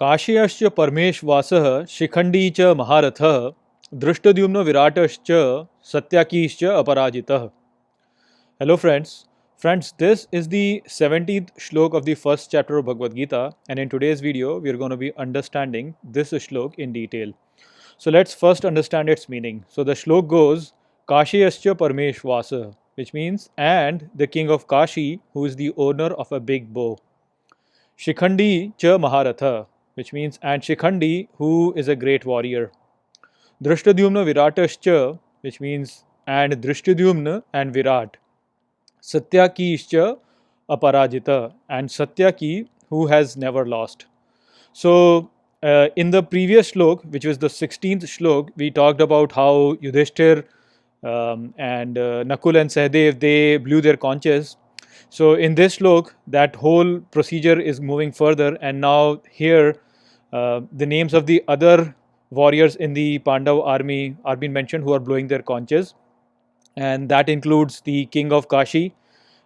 काश्यश्च परमेशवासः शिखण्डी च महारथः Dhrishtadyumna विराटश्च सत्याकीश्च अपराजितः. Hello friends. Friends, this is the 17th shlok of the first chapter of Bhagavad Gita, and in today's video we are going to be understanding this shlok in detail. So let's first understand its meaning. So the shlok goes Kashiyascha Parmeshvasa, which means and the king of Kashi, who is the owner of a big bow. Shikhandi cha Maharatha, which means and Shikhandi, who is a great warrior. Drishtadyumna Viratascha, which means and Drishtadyumna and Virat. Satyakischa Aparajita, and Satyaki, who has never lost. So, in the previous shlok, which was the 16th shlok, we talked about how Yudhishthir and Nakul and Sahadev, they blew their conches. So in this shlok, that whole procedure is moving further, and now here the names of the other warriors in the Pandav army are being mentioned who are blowing their conches, and that includes the king of Kashi,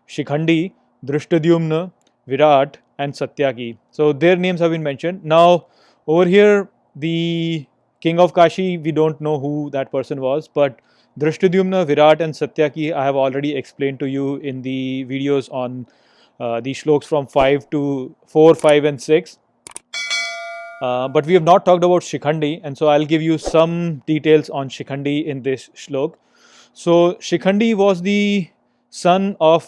Shikhandi, Drishtadyumna, Virat, and Satyaki. So their names have been mentioned. Now over here, the king of Kashi, we don't know who that person was, but Drishtadyumna, Virat, and Satyaki I have already explained to you in the videos on the shloks from 5 to 4, 5, and 6. But we have not talked about Shikhandi, and so I'll give you some details on Shikhandi in this shlok. So Shikhandi was the son of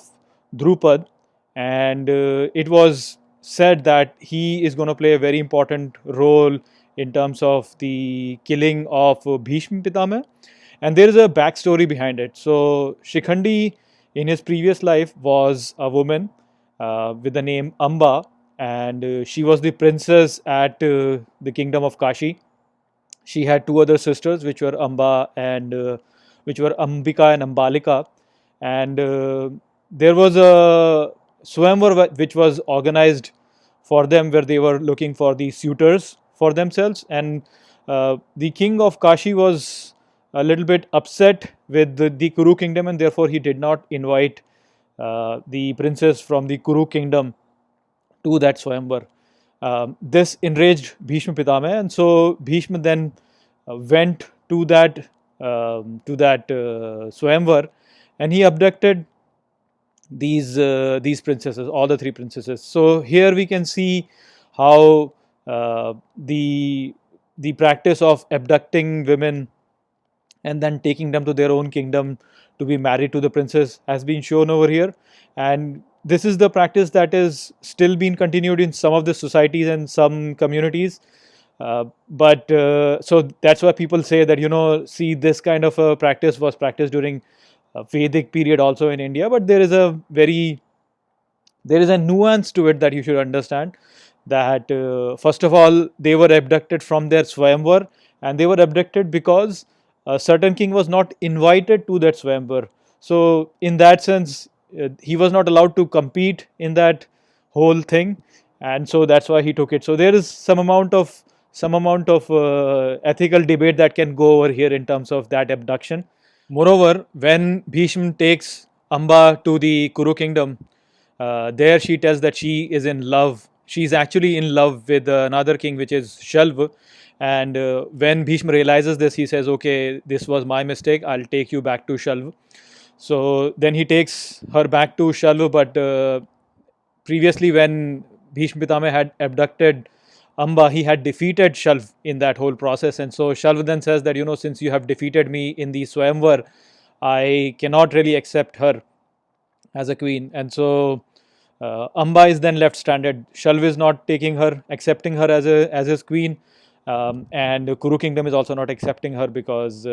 Drupad, and it was said that he is going to play a very important role in terms of the killing of Bhishma Pitama. And there is a backstory behind it. So Shikhandi in his previous life was a woman with the name Amba, and she was the princess at the kingdom of Kashi. She had two other sisters, which were Amba and which were Ambika and Ambalika, and there was a Swayamvar which was organized for them, where they were looking for the suitors for themselves, and the king of Kashi was a little bit upset with the Kuru kingdom, and therefore he did not invite the princess from the Kuru kingdom to that Swayamvar. This enraged Bhishma Pitama, and so Bhishma then went to that Swayamvar, and he abducted these princesses, all the three princesses. So here we can see how the practice of abducting women and then taking them to their own kingdom to be married to the princess has been shown over here, and this is the practice that is still being continued in some of the societies and some communities. But so that's why people say that see, this kind of a practice was practiced during Vedic period also in India, but there is a nuance to it that you should understand. That first of all, they were abducted from their Swayamvar, and they were abducted because a certain king was not invited to that Swayamvar. So in that sense, he was not allowed to compete in that whole thing, and so that's why he took it. So there is some amount of ethical debate that can go over here in terms of that abduction. Moreover, when Bhishma takes Amba to the Kuru kingdom, there she tells that she is in love. She is actually in love with another king, which is Shalva. And when Bhishma realizes this, he says, "Okay, this was my mistake. I'll take you back to Shalva." So then he takes her back to Shalva, but previously when Bhishma Pitama had abducted Amba, he had defeated Shalv in that whole process, and so Shalv then says that since you have defeated me in the Swayamvar, I cannot really accept her as a queen, and so Amba is then left stranded. Shalv is not taking her, accepting her as his queen, and Kuru kingdom is also not accepting her because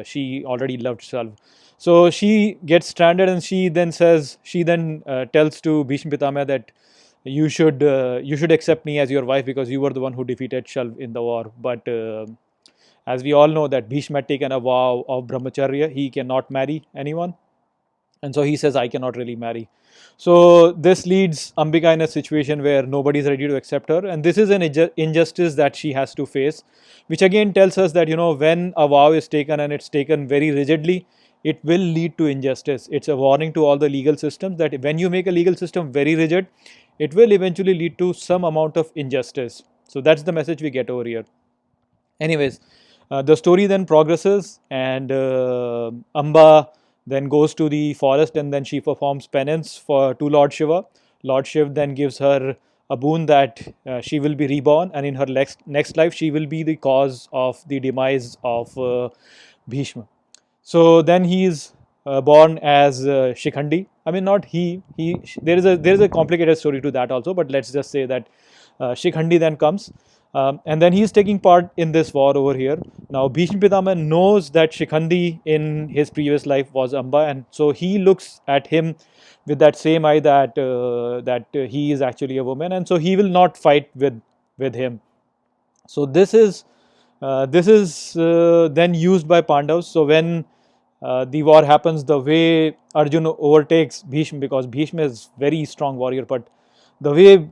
she already loved Shalv. So she gets stranded, and she then tells to Bhishma Pitama that you should accept me as your wife because you were the one who defeated Shalv in the war. But as we all know that Bhishma had taken a vow of brahmacharya, he cannot marry anyone, and so he says, I cannot really marry. So this leads Ambika in a situation where nobody is ready to accept her, and this is an injustice that she has to face, which again tells us that when a vow is taken and it's taken very rigidly, it will lead to injustice. It's a warning to all the legal systems that when you make a legal system very rigid, it will eventually lead to some amount of injustice. So that's the message we get over here. Anyways, the story then progresses, and Amba then goes to the forest, and then she performs penance to Lord Shiva. Lord Shiv then gives her a boon that she will be reborn, and in her next life she will be the cause of the demise of Bhishma. So then he is born as Shikhandi. I mean, not he. There is a complicated story to that also, but let's just say that Shikhandi then comes, and then he is taking part in this war over here. Now Bhishma Pitama knows that Shikhandi in his previous life was Amba, and so he looks at him with that same eye that he is actually a woman, and so he will not fight with him. So this is then used by Pandavas. So when the war happens, the way Arjun overtakes Bhishma, because Bhishma is very strong warrior, but the way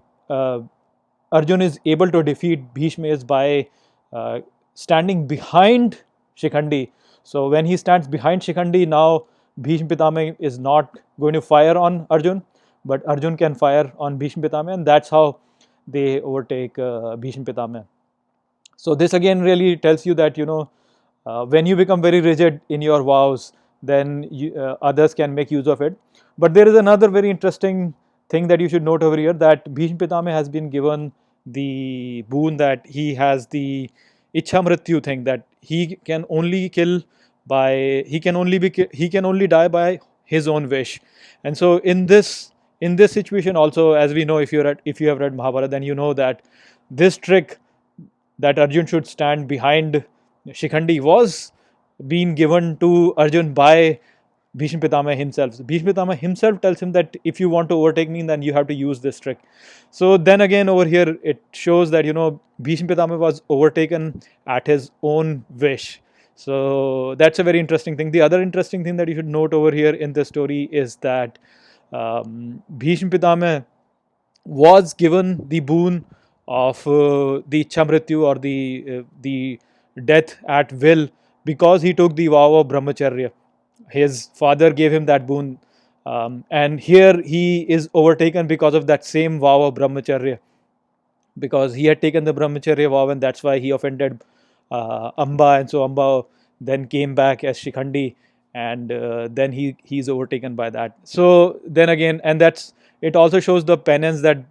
Arjun is able to defeat Bhishma is by standing behind Shikhandi. So when he stands behind Shikhandi, now Bhishma Pitama is not going to fire on Arjun, but Arjun can fire on Bhishma Pitama, and that's how they overtake Bhishma Pitama. So this again really tells you that when you become very rigid in your vows, then others can make use of it. But there is another very interesting thing that you should note over here, that Bhishma Pitama has been given the boon that he has the Ichha Mrityu thing, that he can only kill by he can only die by his own wish. And so in this situation also, as we know, if you have read Mahabharata, then you know that this trick that Arjun should stand behind Shikhandi was being given to Arjun by Bhishma Pitama himself. Bhishma Pitama himself tells him that if you want to overtake me, then you have to use this trick. So then again over here it shows that Bhishma Pitama was overtaken at his own wish. So that's a very interesting thing. The other interesting thing that you should note over here in this story is that Bhishma Pitama was given the boon of the Chamrityu, or the death at will, because he took the vow of Brahmacharya. His father gave him that boon, and here he is overtaken because of that same vow of Brahmacharya, because he had taken the Brahmacharya vow, and that's why he offended Amba, and so Amba then came back as Shikhandi, and then he's overtaken by that. So then again, and that's it also shows the penance that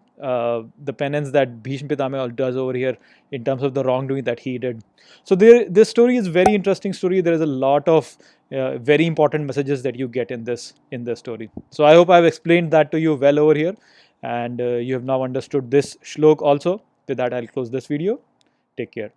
Bhishma Pitama does over here in terms of the wrongdoing that he did. So this story is very interesting story. There is a lot of very important messages that you get in this story. So I hope I've explained that to you well over here, and you have now understood this shlok also. With that, I'll close this video. Take care.